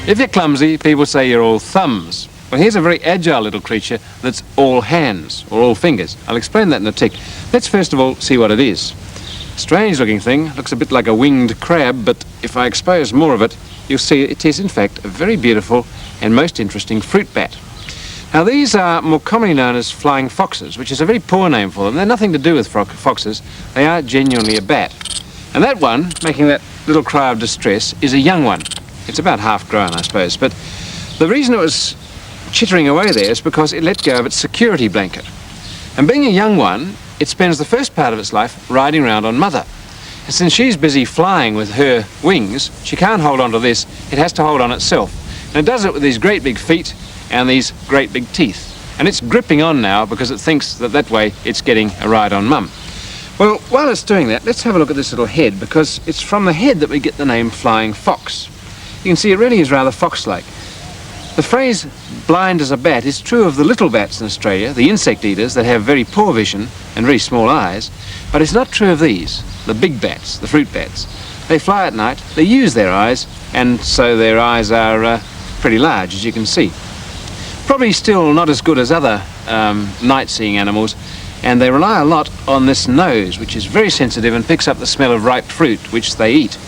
If you're clumsy, people say you're all thumbs. Well, here's a very agile little creature that's all hands, or all fingers. I'll explain that in a tick. Let's first of all see what it is. Strange looking thing, looks a bit like a winged crab, but if I expose more of it, you'll see it is in fact a very beautiful and most interesting fruit bat. Now these are more commonly known as flying foxes, which is a very poor name for them. They're nothing to do with foxes, they are genuinely a bat. And that one, making that little cry of distress, is a young one. It's about half grown, I suppose, but the reason it was chittering away there is because it let go of its security blanket. And being a young one, it spends the first part of its life riding around on mother. And since she's busy flying with her wings, she can't hold on to this, it has to hold on itself. And it does it with these great big feet and these great big teeth. And it's gripping on now because it thinks that that way it's getting a ride on mum. Well, while it's doing that, let's have a look at this little head, because it's from the head that we get the name flying fox. You can see it really is rather fox-like. The phrase blind as a bat is true of the little bats in Australia, the insect eaters that have very poor vision and very small eyes, but it's not true of these, the big bats, the fruit bats. They fly at night, they use their eyes, and so their eyes are pretty large, as you can see. Probably still not as good as other night-seeing animals, and they rely a lot on this nose, which is very sensitive and picks up the smell of ripe fruit, which they eat.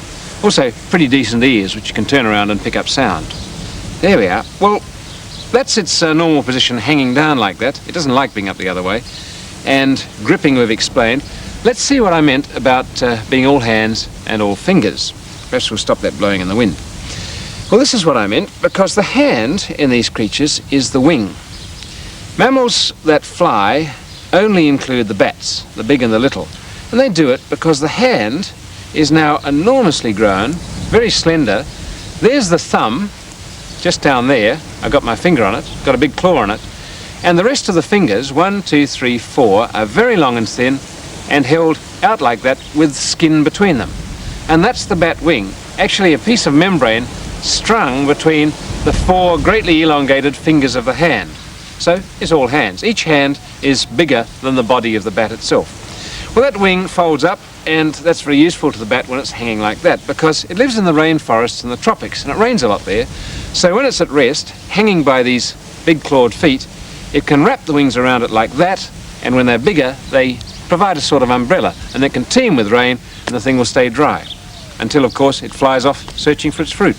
Also, pretty decent ears, which you can turn around and pick up sound. There we are. Well, that's its normal position, hanging down like that. It doesn't like being up the other way. And gripping we've explained. Let's see what I meant about being all hands and all fingers. Perhaps we'll stop that blowing in the wind. Well, this is what I meant, because the hand in these creatures is the wing. Mammals that fly only include the bats, the big and the little. And they do it because the hand is now enormously grown, very slender. There's the thumb, just down there. I've got my finger on it, got a big claw on it. And the rest of the fingers, 1, 2, 3, 4, are very long and thin and held out like that with skin between them. And that's the bat wing, actually a piece of membrane strung between the 4 greatly elongated fingers of the hand. So it's all hands. Each hand is bigger than the body of the bat itself. Well, that wing folds up, and that's very useful to the bat when it's hanging like that, because it lives in the rainforests and the tropics, and it rains a lot there. So when it's at rest, hanging by these big clawed feet, it can wrap the wings around it like that, and when they're bigger, they provide a sort of umbrella, and it can teem with rain, and the thing will stay dry, until, of course, it flies off searching for its fruit.